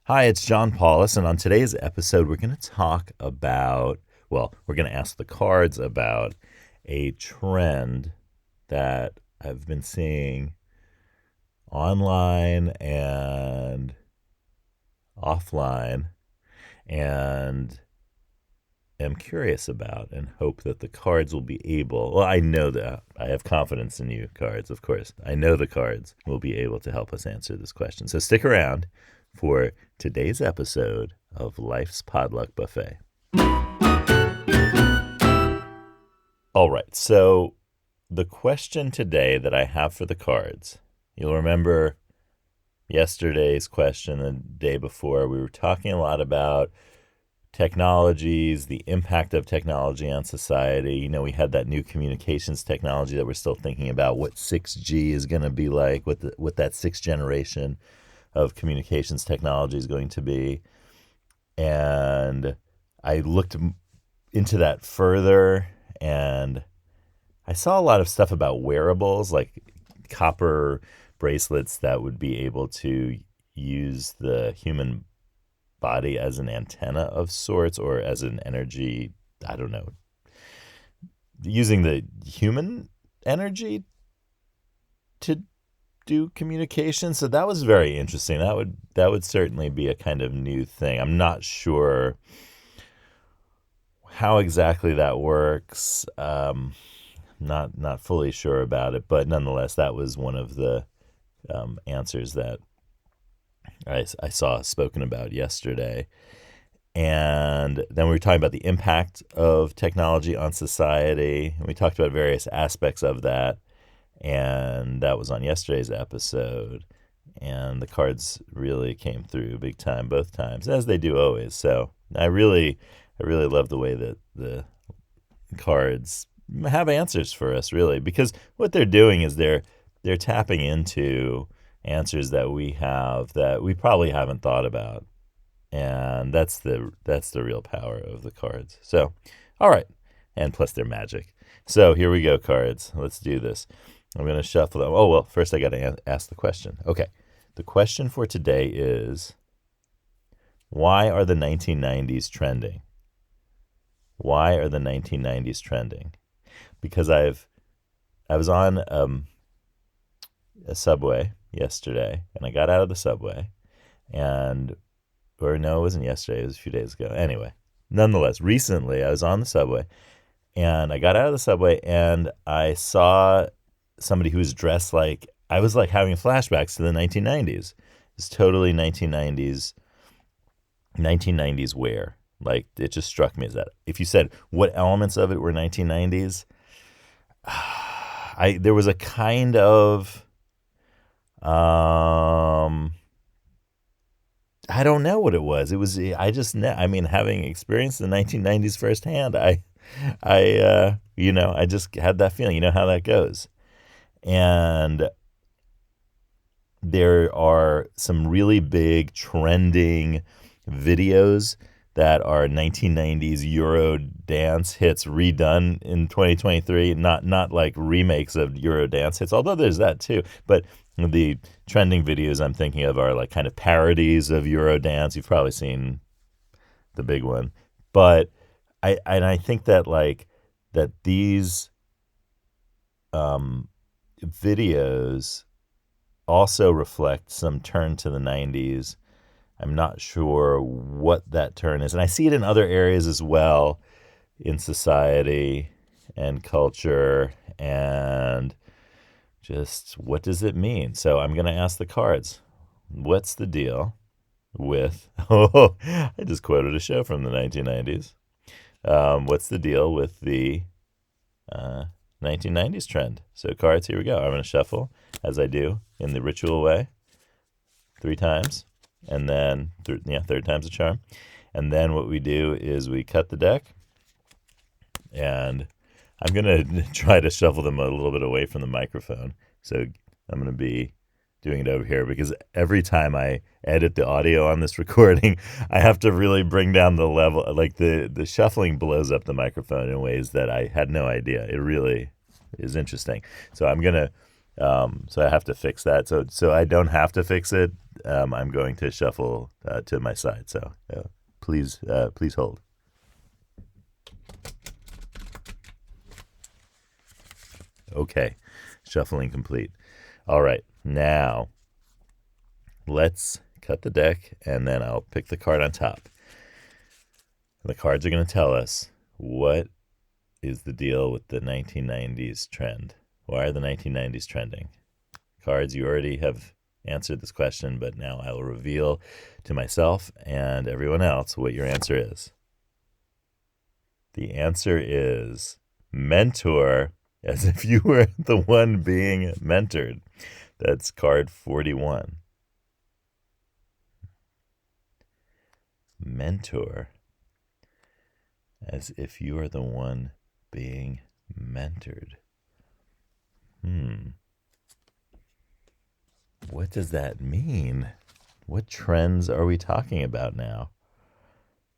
Hi, it's John Paulus, and on today's episode, we're going to talk about, we're going to ask the cards about a trend that I've been seeing online and offline and am curious about and hope that the cards will be able. Well, I know that I have confidence in you, cards, of course. I know the cards will be able to help us answer this question. So stick around for today's episode of Life's Podluck Buffet. All right, so the question today that I have for the cards, you'll remember yesterday's question, the day before, we were talking a lot about technologies, the impact of technology on society. You know, we had that new communications technology that we're still thinking about what 6G is going to be like, what that sixth generation of communications technology is going to be. And I looked into that further, and I saw a lot of stuff about wearables, like copper bracelets that would be able to use the human body as an antenna of sorts, or as an energy, I don't know, using the human energy to do communication. So that was very interesting. That would certainly be a kind of new thing. I'm not sure how exactly that works. Not fully sure about it, but nonetheless, that was one of the answers that I saw spoken about yesterday. And then we were talking about the impact of technology on society. And we talked about various aspects of that. And that was on yesterday's episode. And the cards really came through big time both times, as they do always. So I really love the way that the cards have answers for us, really, because what they're doing is they're tapping into answers that we have that we probably haven't thought about. And that's the real power of the cards. So, all right. And plus they're magic. So here we go, cards. Let's do this. I'm going to shuffle them. Oh, well, first I got to ask the question. Okay. The question for today is, why are the 1990s trending? Why are the 1990s trending? Because I was on a subway yesterday, and I got out of the subway, or no, it wasn't yesterday, it was a few days ago. Anyway, nonetheless, recently I was on the subway, and I got out of the subway, and I saw somebody who was dressed like, I was like having flashbacks to the 1990s. It's totally 1990s wear. Like, it just struck me as that. If you said what elements of it were 1990s, there was a kind of I don't know what it was. It was, I mean, having experienced the 1990s firsthand, I just had that feeling. You know how that goes. And there are some really big trending videos that are 1990s Euro dance hits redone in 2023. Not like remakes of Euro dance hits, although there's that too. But the trending videos I'm thinking of are like kind of parodies of Euro dance. You've probably seen the big one. But I think that these videos also reflect some turn to the 90s. I'm not sure what that turn is. And I see it in other areas as well, in society and culture, and just what does it mean? So I'm going to ask the cards, what's the deal with, oh, I just quoted a show from the 1990s. What's the deal with the 1990s trend? So cards, here we go. I'm going to shuffle, as I do in the ritual way, 3 times. And then, third time's a charm. And then what we do is we cut the deck. And I'm going to try to shuffle them a little bit away from the microphone. So I'm going to be doing it over here, because every time I edit the audio on this recording, I have to really bring down the level. Like the shuffling blows up the microphone in ways that I had no idea. It really is interesting. So I'm going to So I have to fix that. So I don't have to fix it. I'm going to shuffle to my side. So please hold. Okay, shuffling complete. All right, now let's cut the deck, and then I'll pick the card on top. The cards are going to tell us what is the deal with the 1990s trend. Why are the 1990s trending? Cards, you already have answered this question, but now I will reveal to myself and everyone else what your answer is. The answer is mentor, as if you were the one being mentored. That's card 41. Mentor, as if you are the one being mentored. What does that mean? What trends are we talking about now?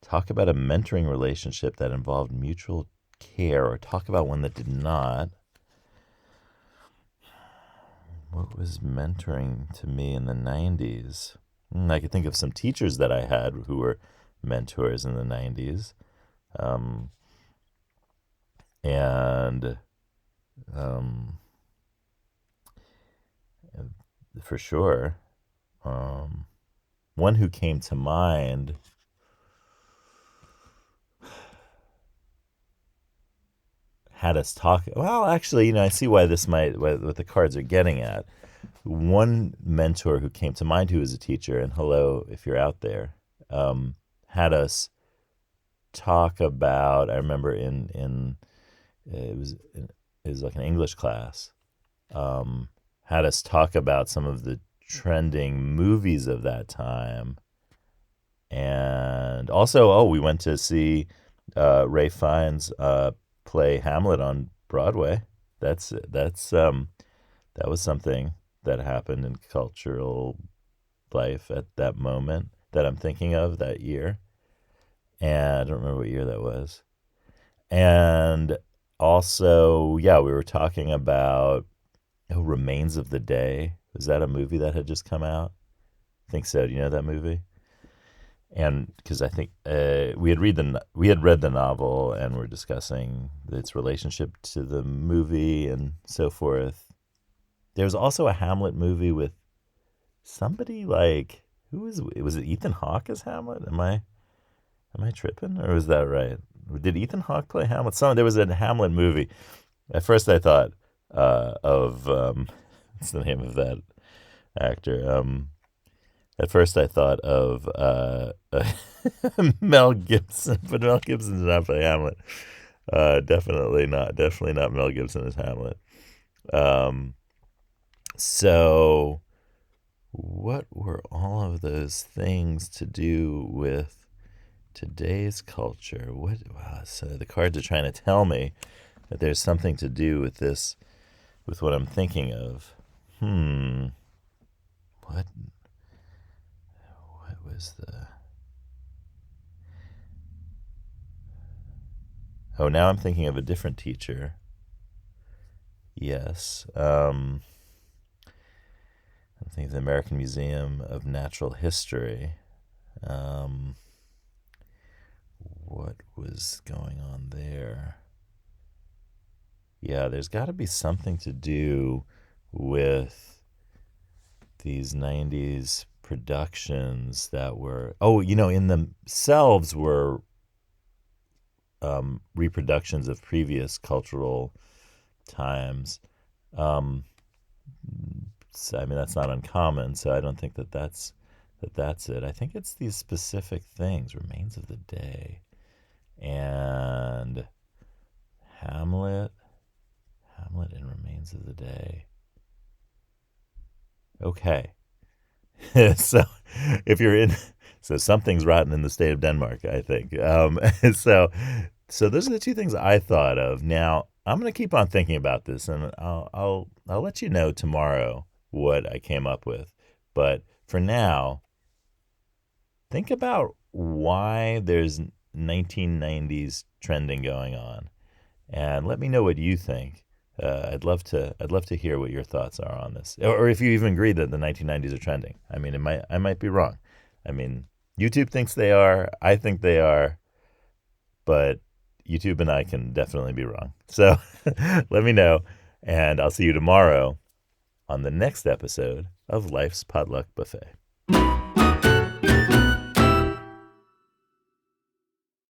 Talk about a mentoring relationship that involved mutual care, or talk about one that did not. What was mentoring to me in the 90s? I could think of some teachers that I had who were mentors in the 90s. And for sure, one who came to mind had us talk. Well, actually, I see why this might, what the cards are getting at. One mentor who came to mind, who was a teacher, and hello if you're out there, had us talk about. I remember in it was like an English class. Had us talk about some of the trending movies of that time, and also, we went to see Ralph Fiennes play Hamlet on Broadway. That was something that happened in cultural life at that moment that I'm thinking of that year. And I don't remember what year that was. And also, yeah, we were talking about Remains of the Day. Was that a movie that had just come out? I think so. Do you know that movie? And because I think we had read the novel, and we're discussing its relationship to the movie and so forth. There's also a Hamlet movie with somebody like, was it Ethan Hawke as Hamlet? Am I tripping, or was that right? Did Ethan Hawke play Hamlet? There was a Hamlet movie. At first, I thought of what's the name of that actor? At first, I thought of Mel Gibson, but Mel Gibson did not play Hamlet. Definitely not Mel Gibson as Hamlet. So, what were all of those things to do with today's culture? So the cards are trying to tell me that there's something to do with this, with what I'm thinking of. What was the... Oh, now I'm thinking of a different teacher. Yes. I'm thinking of the American Museum of Natural History. What was going on there? Yeah, there's got to be something to do with these 90s productions that were, in themselves were reproductions of previous cultural times. So, I mean, that's not uncommon, so I don't think that's it. I think it's these specific things: Remains of the Day and Hamlet and Remains of the Day. Okay. So if you're in, so something's rotten in the state of Denmark, I think. So those are the two things I thought of. Now I'm going to keep on thinking about this, and I'll let you know tomorrow what I came up with. But for now, think about why there's 1990s trending going on, and let me know what you think. I'd love to hear what your thoughts are on this, or if you even agree that the 1990s are trending. I mean, I might be wrong. I mean, YouTube thinks they are. I think they are, but YouTube and I can definitely be wrong. So let me know, and I'll see you tomorrow on the next episode of Life's Potluck Buffet.